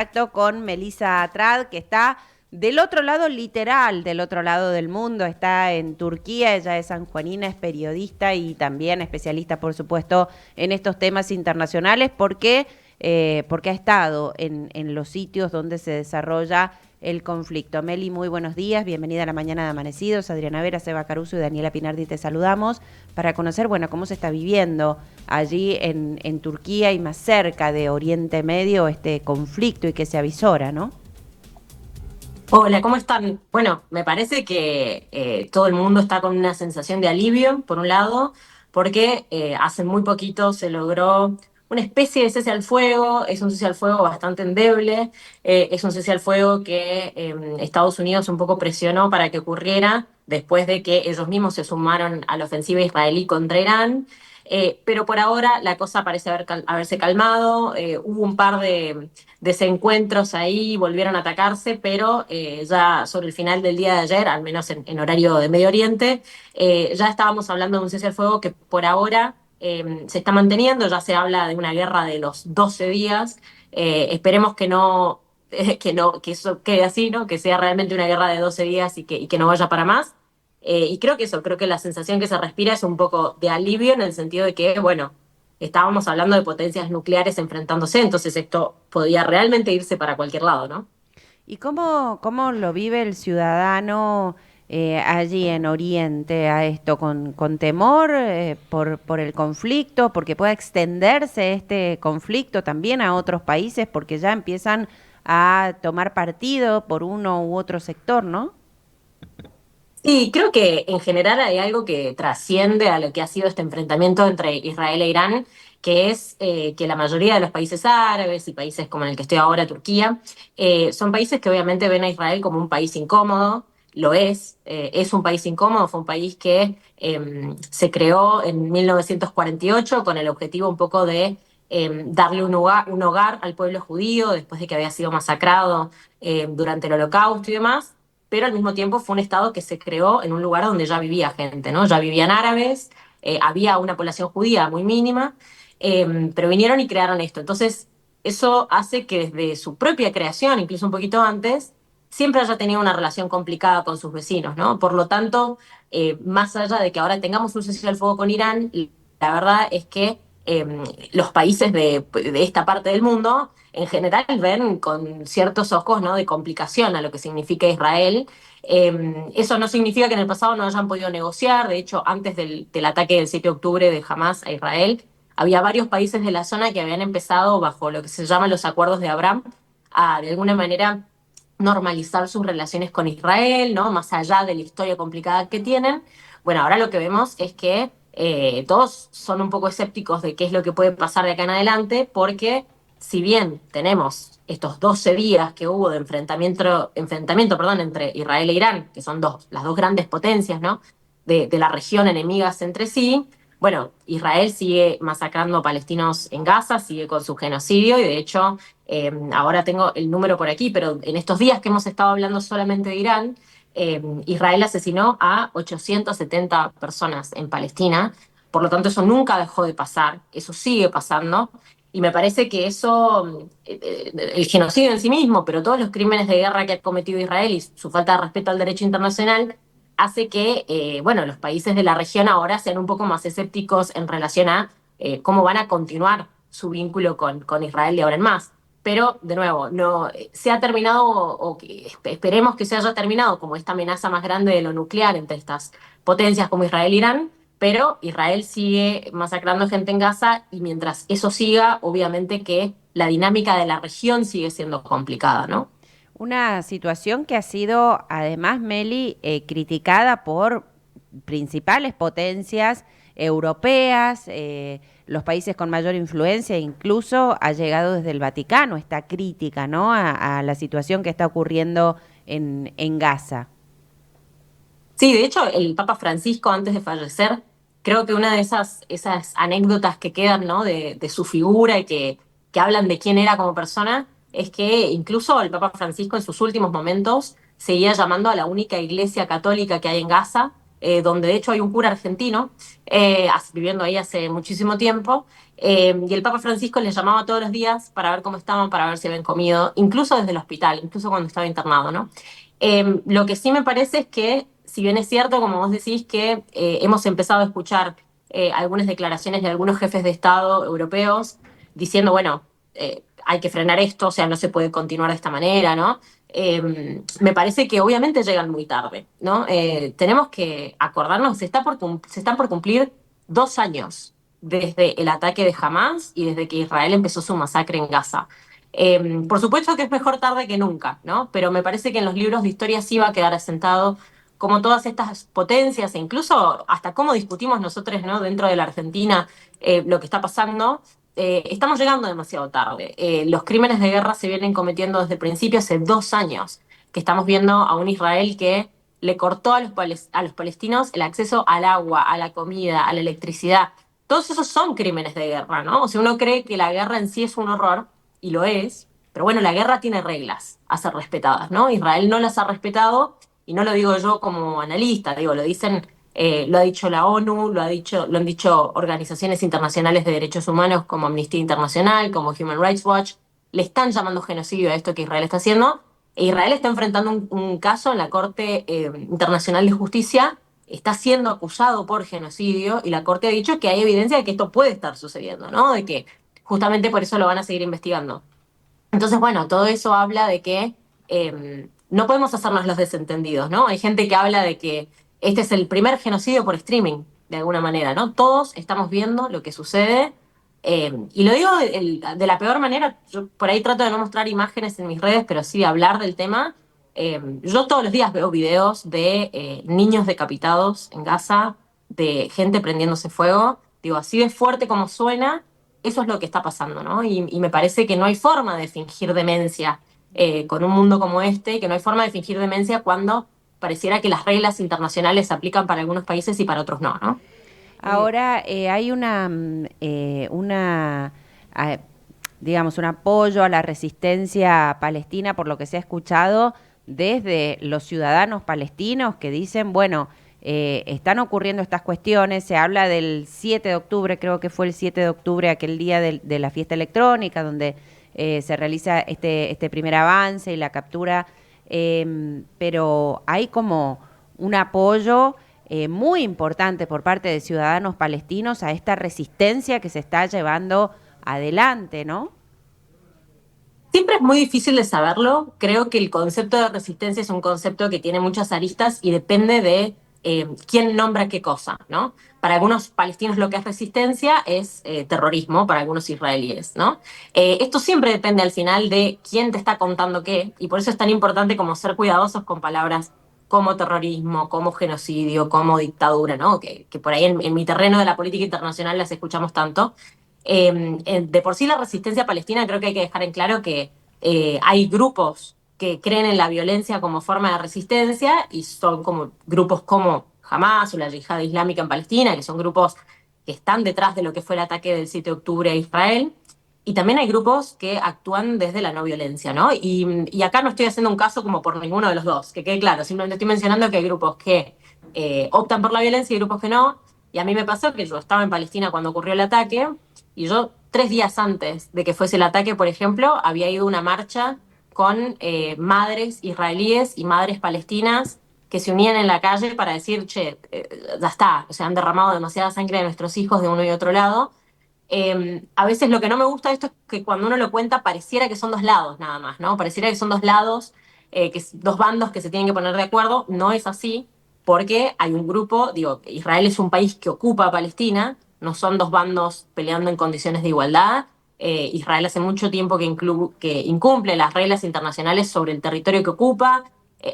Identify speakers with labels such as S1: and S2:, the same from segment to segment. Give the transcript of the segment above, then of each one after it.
S1: Contacto con Melissa Atrad, que está del otro lado, literal, del otro lado del mundo, está en Turquía. Ella es sanjuanina, es periodista y también especialista, por supuesto, en estos temas internacionales, porque ha estado en los sitios donde se desarrolla el conflicto. Meli, muy buenos días, bienvenida a la mañana de Amanecidos. Adriana Vera, Seba Caruso y Daniela Pinardi te saludamos para conocer, bueno, cómo se está viviendo allí en Turquía y más cerca de Oriente Medio este conflicto y que se avisora, ¿no?
S2: Hola, ¿cómo están? Bueno, me parece que todo el mundo está con una sensación de alivio, por un lado, porque hace muy poquito se logró una especie de cese al fuego. Es un cese al fuego bastante endeble, es un cese al fuego que Estados Unidos un poco presionó para que ocurriera después de que ellos mismos se sumaron a la ofensiva israelí contra Irán. Pero por ahora la cosa parece haberse calmado. Hubo un par de desencuentros ahí, volvieron a atacarse, pero ya sobre el final del día de ayer, al menos en horario de Medio Oriente, ya estábamos hablando de un cese al fuego que por ahora se está manteniendo. Ya se habla de una guerra de los 12 días. Esperemos que no, que eso quede así, ¿no? Que sea realmente una guerra de 12 días y que no vaya para más. Y creo que la sensación que se respira es un poco de alivio en el sentido de que, bueno, estábamos hablando de potencias nucleares enfrentándose, entonces esto podía realmente irse para cualquier lado, ¿no?
S1: ¿Y cómo lo vive el ciudadano allí en Oriente a esto? ¿Con temor por el conflicto, porque pueda extenderse este conflicto también a otros países, porque ya empiezan a tomar partido por uno u otro sector, ¿no?
S2: Sí, creo que en general hay algo que trasciende a lo que ha sido este enfrentamiento entre Israel e Irán, que es que la mayoría de los países árabes y países como en el que estoy ahora, Turquía, son países que obviamente ven a Israel como un país incómodo. Lo es un país incómodo. Fue un país que se creó en 1948 con el objetivo un poco de darle un hogar al pueblo judío después de que había sido masacrado durante el Holocausto y demás, pero al mismo tiempo fue un estado que se creó en un lugar donde ya vivía gente, ¿no? Ya vivían árabes, había una población judía muy mínima, pero vinieron y crearon esto. Entonces, eso hace que desde su propia creación, incluso un poquito antes, siempre haya tenido una relación complicada con sus vecinos, ¿no? Por lo tanto, más allá de que ahora tengamos un cese al fuego con Irán, la verdad es que los países de esta parte del mundo en general ven con ciertos ojos, ¿no?, de complicación a lo que significa Israel. Eso no significa que en el pasado no hayan podido negociar. De hecho, antes del ataque del 7 de octubre de Hamas a Israel, había varios países de la zona que habían empezado bajo lo que se llaman los acuerdos de Abraham a, de alguna manera, normalizar sus relaciones con Israel, ¿no? Más allá de la historia complicada que tienen. Bueno, ahora lo que vemos es que todos son un poco escépticos de qué es lo que puede pasar de acá en adelante, porque si bien tenemos estos 12 días que hubo de enfrentamiento, perdón, entre Israel e Irán, que son las dos grandes potencias, ¿no?, de la región enemigas entre sí. Bueno, Israel sigue masacrando palestinos en Gaza, sigue con su genocidio y de hecho, ahora tengo el número por aquí, pero en estos días que hemos estado hablando solamente de Irán, Israel asesinó a 870 personas en Palestina. Por lo tanto, eso nunca dejó de pasar, eso sigue pasando. Y me parece que eso, el genocidio en sí mismo, pero todos los crímenes de guerra que ha cometido Israel y su falta de respeto al derecho internacional, hace que, bueno, los países de la región ahora sean un poco más escépticos en relación a cómo van a continuar su vínculo con Israel de ahora en más. Pero, de nuevo, no se ha terminado, o que esperemos que se haya terminado, como esta amenaza más grande de lo nuclear entre estas potencias como Israel e Irán, pero Israel sigue masacrando gente en Gaza y mientras eso siga, obviamente que la dinámica de la región sigue siendo complicada, ¿no?
S1: Una situación que ha sido, además, Meli, criticada por principales potencias europeas, los países con mayor influencia, incluso ha llegado desde el Vaticano esta crítica, ¿no?, a la situación que está ocurriendo en Gaza.
S2: Sí, de hecho, el Papa Francisco, antes de fallecer, creo que una de esas anécdotas que quedan, ¿no?, de su figura y que hablan de quién era como persona, es que incluso el Papa Francisco en sus últimos momentos seguía llamando a la única iglesia católica que hay en Gaza donde de hecho hay un cura argentino viviendo ahí hace muchísimo tiempo, y el Papa Francisco les llamaba todos los días para ver cómo estaban, para ver si habían comido, incluso desde el hospital, incluso cuando estaba internado, ¿no? Lo que sí me parece es que, si bien es cierto, como vos decís, que hemos empezado a escuchar algunas declaraciones de algunos jefes de Estado europeos diciendo, bueno, hay que frenar esto, o sea, no se puede continuar de esta manera, ¿no? Me parece que obviamente llegan muy tarde, ¿no? Tenemos que acordarnos, se están por cumplir 2 años desde el ataque de Hamas y desde que Israel empezó su masacre en Gaza. Por supuesto que es mejor tarde que nunca, ¿no? Pero me parece que en los libros de historia sí va a quedar asentado como todas estas potencias e incluso hasta cómo discutimos nosotros, ¿no? Dentro de la Argentina lo que está pasando, estamos llegando demasiado tarde. Los crímenes de guerra se vienen cometiendo desde el principio, hace 2 años, que estamos viendo a un Israel que le cortó a los palestinos el acceso al agua, a la comida, a la electricidad. Todos esos son crímenes de guerra, ¿no? O sea, uno cree que la guerra en sí es un horror, y lo es, pero bueno, la guerra tiene reglas a ser respetadas, ¿no? Israel no las ha respetado, y no lo digo yo como analista, digo, lo ha dicho la ONU, lo han dicho organizaciones internacionales de derechos humanos como Amnistía Internacional, como Human Rights Watch, le están llamando genocidio a esto que Israel está haciendo, e Israel está enfrentando un caso en la Corte Internacional de Justicia, está siendo acusado por genocidio, y la Corte ha dicho que hay evidencia de que esto puede estar sucediendo, ¿no? De que justamente por eso lo van a seguir investigando. Entonces, bueno, todo eso habla de que no podemos hacernos los desentendidos, ¿no? Hay gente que habla de que este es el primer genocidio por streaming, de alguna manera, ¿no? Todos estamos viendo lo que sucede, y lo digo de la peor manera. Yo por ahí trato de no mostrar imágenes en mis redes, pero sí de hablar del tema. Yo todos los días veo videos de niños decapitados en Gaza, de gente prendiéndose fuego. Digo, así de fuerte como suena, eso es lo que está pasando, ¿no? Y me parece que no hay forma de fingir demencia con un mundo como este, y que no hay forma de fingir demencia cuando pareciera que las reglas internacionales se aplican para algunos países y para otros no, ¿no?
S1: Ahora hay ah, digamos, un apoyo a la resistencia palestina, por lo que se ha escuchado desde los ciudadanos palestinos que dicen, bueno, están ocurriendo estas cuestiones. Se habla del 7 de octubre, creo que fue el 7 de octubre, aquel día de la fiesta electrónica, donde se realiza este primer avance y la captura, pero hay como un apoyo muy importante por parte de ciudadanos palestinos a esta resistencia que se está llevando adelante, ¿no?
S2: Siempre es muy difícil de saberlo. Creo que el concepto de resistencia es un concepto que tiene muchas aristas y depende de quién nombra qué cosa, ¿no? Para algunos palestinos lo que es resistencia es terrorismo, para algunos israelíes, ¿no? Esto siempre depende al final de quién te está contando qué, y por eso es tan importante como ser cuidadosos con palabras como terrorismo, como genocidio, como dictadura, ¿no? Que por ahí en mi terreno de la política internacional las escuchamos tanto. De por sí la resistencia palestina, creo que hay que dejar en claro que hay grupos que creen en la violencia como forma de resistencia, y son como grupos como Hamas o la Yihad Islámica en Palestina, que son grupos que están detrás de lo que fue el ataque del 7 de octubre a Israel. Y también hay grupos que actúan desde la no violencia, ¿no? Y acá no estoy haciendo un caso como por ninguno de los dos, que quede claro, simplemente estoy mencionando que hay grupos que optan por la violencia y grupos que no. Y a mí me pasó que yo estaba en Palestina cuando ocurrió el ataque, y yo 3 días antes de que fuese el ataque, por ejemplo, había ido a una marcha con madres israelíes y madres palestinas que se unían en la calle para decir, che, ya está, o sea, han derramado demasiada sangre de nuestros hijos de uno y otro lado. A veces lo que no me gusta de esto es que cuando uno lo cuenta pareciera que son dos lados nada más, ¿no? Pareciera que son dos lados, dos bandos que se tienen que poner de acuerdo. No es así, porque hay un grupo, digo, Israel es un país que ocupa a Palestina, no son dos bandos peleando en condiciones de igualdad. Israel hace mucho tiempo que incumple las reglas internacionales sobre el territorio que ocupa.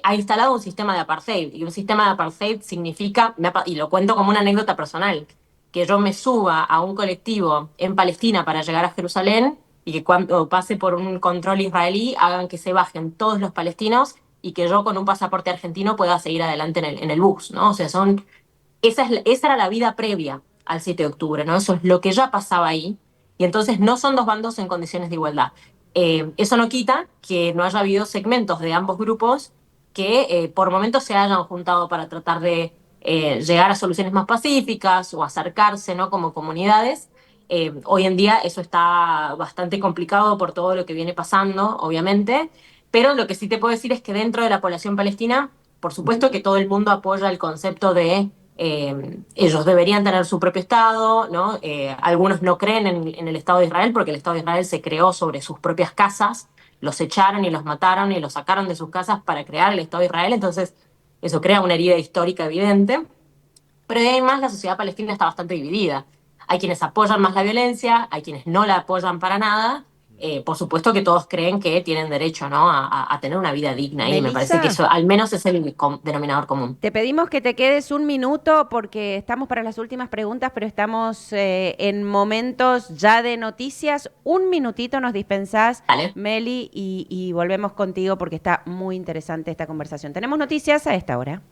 S2: Ha instalado un sistema de apartheid, y un sistema de apartheid significa, y lo cuento como una anécdota personal, que yo me suba a un colectivo en Palestina para llegar a Jerusalén, y que cuando pase por un control israelí hagan que se bajen todos los palestinos, y que yo con un pasaporte argentino pueda seguir adelante en el bus, ¿no? O sea, esa era la vida previa al 7 de octubre, ¿no? Eso es lo que ya pasaba ahí, y entonces no son dos bandos en condiciones de igualdad. Eso no quita que no haya habido segmentos de ambos grupos que por momentos se hayan juntado para tratar de llegar a soluciones más pacíficas o acercarse, ¿no? Como comunidades. Hoy en día eso está bastante complicado por todo lo que viene pasando, obviamente, pero lo que sí te puedo decir es que dentro de la población palestina, por supuesto que todo el mundo apoya el concepto de ellos deberían tener su propio Estado, ¿no? Algunos no creen en el Estado de Israel porque el Estado de Israel se creó sobre sus propias casas, los echaron y los mataron y los sacaron de sus casas para crear el Estado de Israel, entonces eso crea una herida histórica evidente. Pero además la sociedad palestina está bastante dividida. Hay quienes apoyan más la violencia, hay quienes no la apoyan para nada. Por supuesto que todos creen que tienen derecho, ¿no? A tener una vida digna y me parece que
S1: Melissa,
S2: eso al menos es el denominador común.
S1: te pedimos que te quedes un minuto porque estamos para las últimas preguntas, pero estamos en momentos ya de noticias. Un minutito nos dispensás,
S2: ¿Vale?
S1: Meli, y volvemos contigo porque está muy interesante esta conversación. Tenemos noticias a esta hora.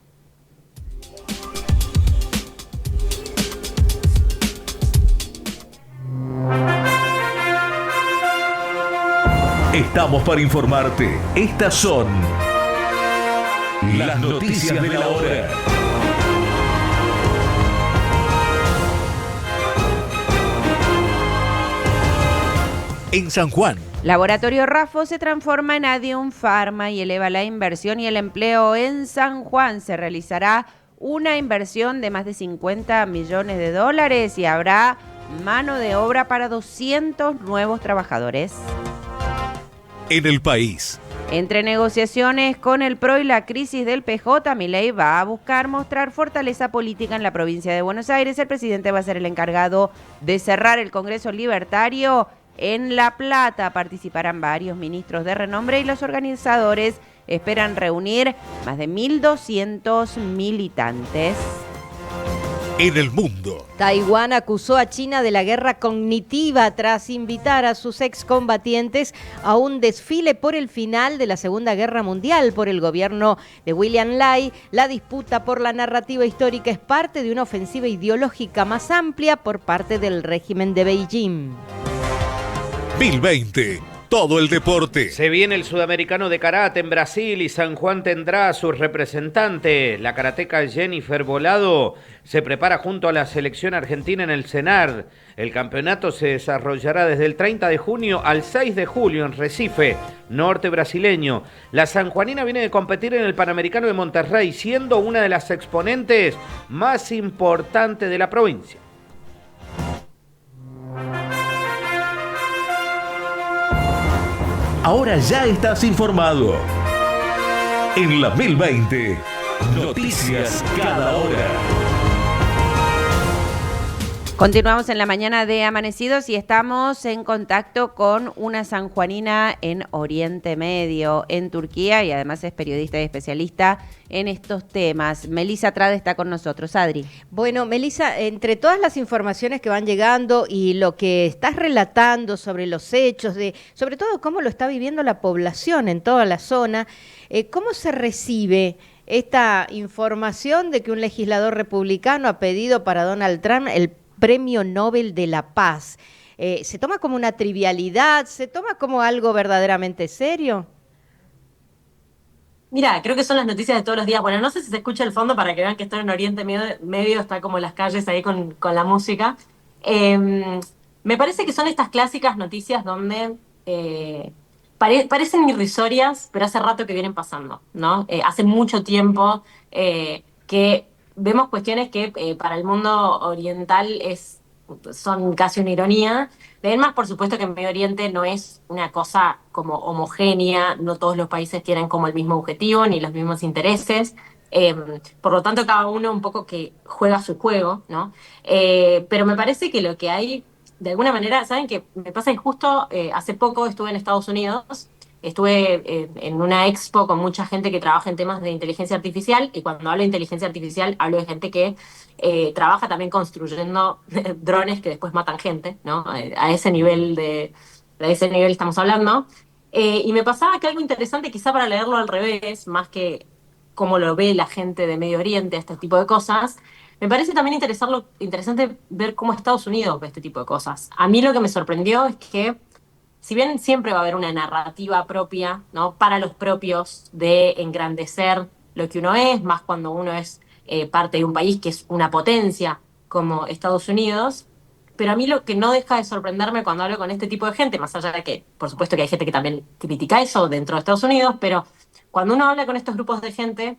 S3: Estamos para informarte. Estas son las noticias de la hora. En San Juan,
S1: Laboratorio Rafo se transforma en Adium Pharma y eleva la inversión y el empleo en San Juan. Se realizará una inversión de más de 50 millones de dólares y habrá mano de obra para 200 nuevos trabajadores.
S3: en el país.
S1: Entre negociaciones con el PRO y la crisis del PJ, Milei va a buscar mostrar fortaleza política en la provincia de Buenos Aires. El presidente va a ser el encargado de cerrar el Congreso Libertario en La Plata. Participarán varios ministros de renombre y los organizadores esperan reunir más de 1.200 militantes.
S3: En el mundo.
S4: Taiwán acusó a China de la guerra cognitiva tras invitar a sus excombatientes a un desfile por el final de la Segunda Guerra Mundial. Por el gobierno de William Lai, la disputa por la narrativa histórica es parte de una ofensiva ideológica más amplia por parte del régimen de Beijing.
S3: 2020. Todo el deporte.
S5: Se viene el Sudamericano de Karate en Brasil y San Juan tendrá a su representante. La karateca Jennifer Volado se prepara junto a la selección argentina en el CENAR. El campeonato se desarrollará desde el 30 de junio al 6 de julio en Recife, norte brasileño. La sanjuanina viene de competir en el Panamericano de Monterrey, siendo una de las exponentes más importantes de la provincia.
S3: Ahora ya estás informado. En la 1020. Noticias cada hora.
S1: Continuamos en la mañana de Amanecidos y estamos en contacto con una sanjuanina en Oriente Medio, en Turquía, y además es periodista y especialista en estos temas. Melissa Trade está con nosotros. Adri.
S4: Bueno, Melissa, entre todas las informaciones que van llegando y lo que estás relatando sobre los hechos, sobre todo cómo lo está viviendo la población en toda la zona, ¿cómo se recibe esta información de que un legislador republicano ha pedido para Donald Trump el Premio Nobel de la Paz? ¿Se toma como una trivialidad? ¿Se toma como algo verdaderamente serio?
S2: Mira, creo que son las noticias de todos los días. Bueno, no sé si se escucha el fondo para que vean que estoy en Oriente Medio, está como las calles ahí con la música. Me parece que son estas clásicas noticias donde parecen irrisorias, pero hace rato que vienen pasando, ¿no? Hace mucho tiempo que vemos cuestiones que para el mundo oriental son casi una ironía. Además, por supuesto que en Medio Oriente no es una cosa como homogénea, no todos los países tienen como el mismo objetivo ni los mismos intereses. Por lo tanto, cada uno un poco que juega su juego, ¿no? Pero me parece que lo que hay, de alguna manera, ¿saben qué? Me pasa que justo hace poco estuve en Estados Unidos. Estuve en una expo con mucha gente que trabaja en temas de inteligencia artificial, y cuando hablo de inteligencia artificial hablo de gente que trabaja también construyendo drones que después matan gente, ¿no? A ese nivel estamos hablando. Y me pasaba que algo interesante, quizá para leerlo al revés, más que cómo lo ve la gente de Medio Oriente, este tipo de cosas, me parece también interesante ver cómo Estados Unidos ve este tipo de cosas. A mí lo que me sorprendió es que si bien siempre va a haber una narrativa propia, ¿no? Para los propios de engrandecer lo que uno es, más cuando uno es parte de un país que es una potencia como Estados Unidos. Pero a mí lo que no deja de sorprenderme cuando hablo con este tipo de gente, más allá de que, por supuesto que hay gente que también critica eso dentro de Estados Unidos, pero cuando uno habla con estos grupos de gente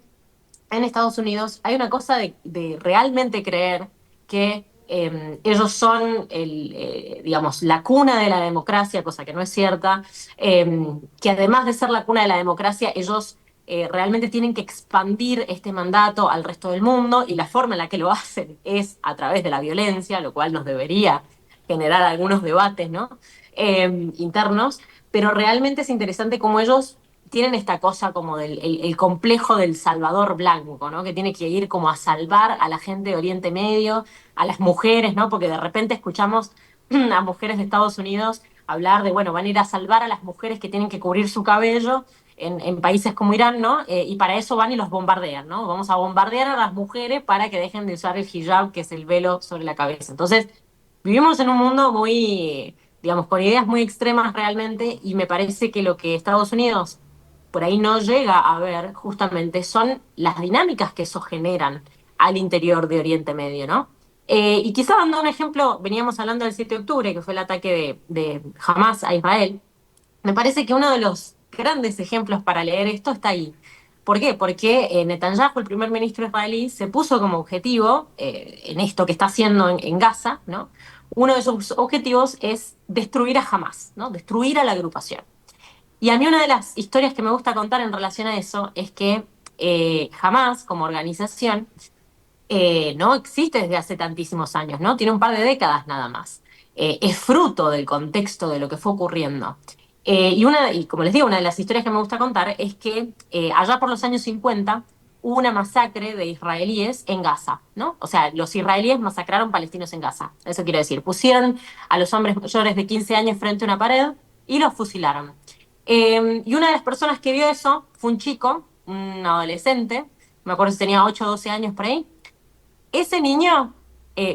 S2: en Estados Unidos, hay una cosa de realmente creer que ellos son, digamos, la cuna de la democracia, cosa que no es cierta, que además de ser la cuna de la democracia, ellos realmente tienen que expandir este mandato al resto del mundo y la forma en la que lo hacen es a través de la violencia, lo cual nos debería generar algunos debates, ¿no? Internos, pero realmente es interesante cómo ellos tienen esta cosa como del el complejo del salvador blanco, ¿no? Que tiene que ir como a salvar a la gente de Oriente Medio, a las mujeres, ¿no? Porque de repente escuchamos a mujeres de Estados Unidos hablar de, bueno, van a ir a salvar a las mujeres que tienen que cubrir su cabello en países como Irán, ¿no? Y para eso van y los bombardean, ¿no? Vamos a bombardear a las mujeres para que dejen de usar el hijab, que es el velo sobre la cabeza. Entonces, vivimos en un mundo muy, digamos, con ideas muy extremas realmente, y me parece que lo que Estados Unidos por ahí no llega a ver justamente son las dinámicas que eso generan al interior de Oriente Medio, ¿no? Y quizá dando un ejemplo, veníamos hablando del 7 de octubre, que fue el ataque de Hamas a Israel. Me parece que uno de los grandes ejemplos para leer esto está ahí. ¿Por qué? Porque Netanyahu, el primer ministro israelí, se puso como objetivo en esto que está haciendo en Gaza, ¿no? Uno de sus objetivos es destruir a Hamas, ¿no? Destruir a la agrupación. Y a mí una de las historias que me gusta contar en relación a eso es que Hamas, como organización, no existe desde hace tantísimos años, ¿no? Tiene un par de décadas nada más. Es fruto del contexto de lo que fue ocurriendo. Y como les digo, una de las historias que me gusta contar es que allá por los años 50 hubo una masacre de israelíes en Gaza, ¿no? O sea, los israelíes masacraron palestinos en Gaza. Eso quiere decir, pusieron a los hombres mayores de 15 años frente a una pared y los fusilaron. Y una de las personas que vio eso fue un chico, un adolescente, me acuerdo si tenía 8 o 12 años por ahí. Ese niño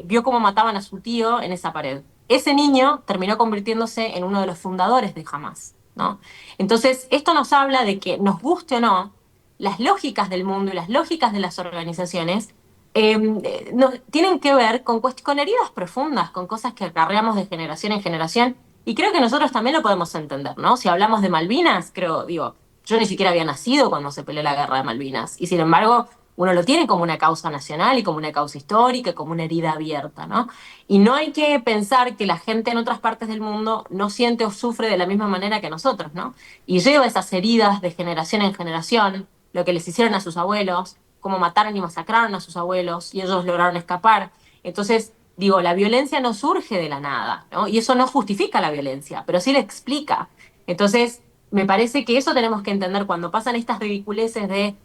S2: vio cómo mataban a su tío en esa pared. Ese niño terminó convirtiéndose en uno de los fundadores de Hamas, ¿no? Entonces, esto nos habla de que, nos guste o no, las lógicas del mundo y las lógicas de las organizaciones tienen que ver con heridas profundas, con cosas que acarreamos de generación en generación, y creo que nosotros también lo podemos entender, ¿no? Si hablamos de Malvinas, digo, yo ni siquiera había nacido cuando se peleó la guerra de Malvinas, y sin embargo uno lo tiene como una causa nacional y como una causa histórica, como una herida abierta, ¿no? Y no hay que pensar que la gente en otras partes del mundo no siente o sufre de la misma manera que nosotros, ¿no? Y lleva esas heridas de generación en generación, lo que les hicieron a sus abuelos, cómo mataron y masacraron a sus abuelos, y ellos lograron escapar. Entonces, digo, la violencia no surge de la nada, ¿no? Y eso no justifica la violencia, pero sí la explica. Entonces, me parece que eso tenemos que entender cuando pasan estas ridiculeces de,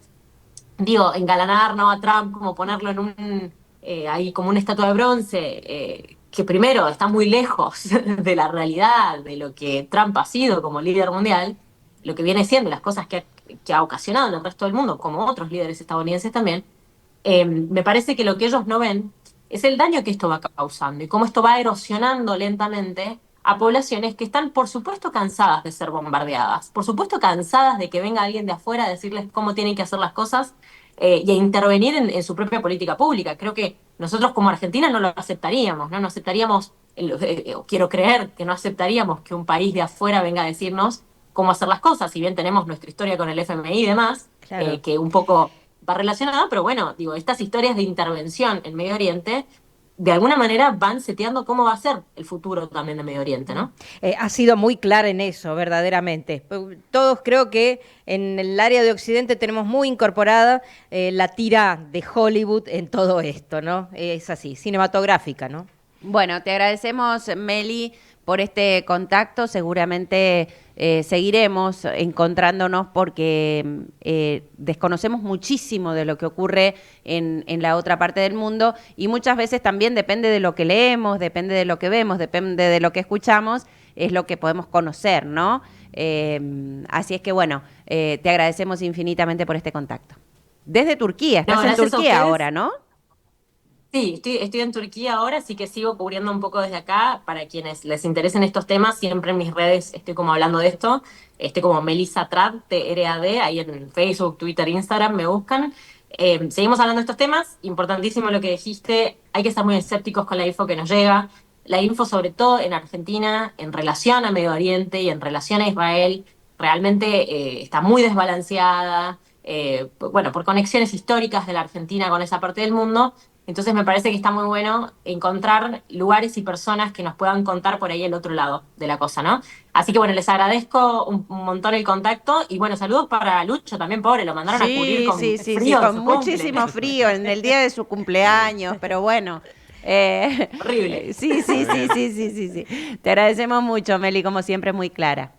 S2: digo, engalanar, ¿no?, a Trump, como ponerlo en ahí como una estatua de bronce, que primero está muy lejos de la realidad, de lo que Trump ha sido como líder mundial, lo que viene siendo, las cosas que ha ocasionado en el resto del mundo, como otros líderes estadounidenses también. Me parece que lo que ellos no ven es el daño que esto va causando y cómo esto va erosionando lentamente a poblaciones que están, por supuesto, cansadas de ser bombardeadas, por supuesto, cansadas de que venga alguien de afuera a decirles cómo tienen que hacer las cosas y a intervenir en su propia política pública. Creo que nosotros como Argentina no lo aceptaríamos, ¿no? No aceptaríamos, quiero creer que no aceptaríamos que un país de afuera venga a decirnos cómo hacer las cosas, si bien tenemos nuestra historia con el FMI y demás,
S4: Claro.
S2: que un poco va relacionada, pero bueno, digo, estas historias de intervención en Medio Oriente de alguna manera van seteando cómo va a ser el futuro también de Medio Oriente, ¿no?
S4: Ha sido muy clara en eso, verdaderamente. Todos creo que en el área de Occidente tenemos muy incorporada la tira de Hollywood en todo esto, ¿no? Es así, cinematográfica, ¿no?
S1: Bueno, te agradecemos, Meli, por este contacto. Seguramente seguiremos encontrándonos porque desconocemos muchísimo de lo que ocurre en la otra parte del mundo, y muchas veces también depende de lo que leemos, depende de lo que vemos, depende de lo que escuchamos, es lo que podemos conocer, ¿no? Así es que bueno, te agradecemos infinitamente por este contacto. Desde Turquía, estás en
S2: Gracias a
S1: Turquía
S2: ustedes.
S1: ahora, ¿no?
S2: Sí, estoy en Turquía ahora, así que sigo cubriendo un poco desde acá. Para quienes les interesen estos temas, siempre en mis redes estoy como hablando de esto. Estoy como Melissa Trad, Trad, ahí en Facebook, Twitter, Instagram, me buscan. Seguimos hablando de estos temas, importantísimo lo que dijiste, hay que estar muy escépticos con la info que nos llega. La info, sobre todo en Argentina, en relación a Medio Oriente y en relación a Israel, realmente está muy desbalanceada, bueno, por conexiones históricas de la Argentina con esa parte del mundo. Entonces me parece que está muy bueno encontrar lugares y personas que nos puedan contar por ahí el otro lado de la cosa, ¿no? Así que bueno, les agradezco un montón el contacto y bueno, saludos para Lucho también, pobre, lo mandaron a cubrir
S1: Sí,
S2: con
S1: sí, sí, sí,
S2: frío en
S1: con
S2: su
S1: muchísimo
S2: cumple.
S1: frío en el día de su cumpleaños, pero bueno.
S2: Horrible.
S1: Sí, sí, sí, sí, sí, sí, sí. Te agradecemos mucho, Meli, como siempre, muy clara.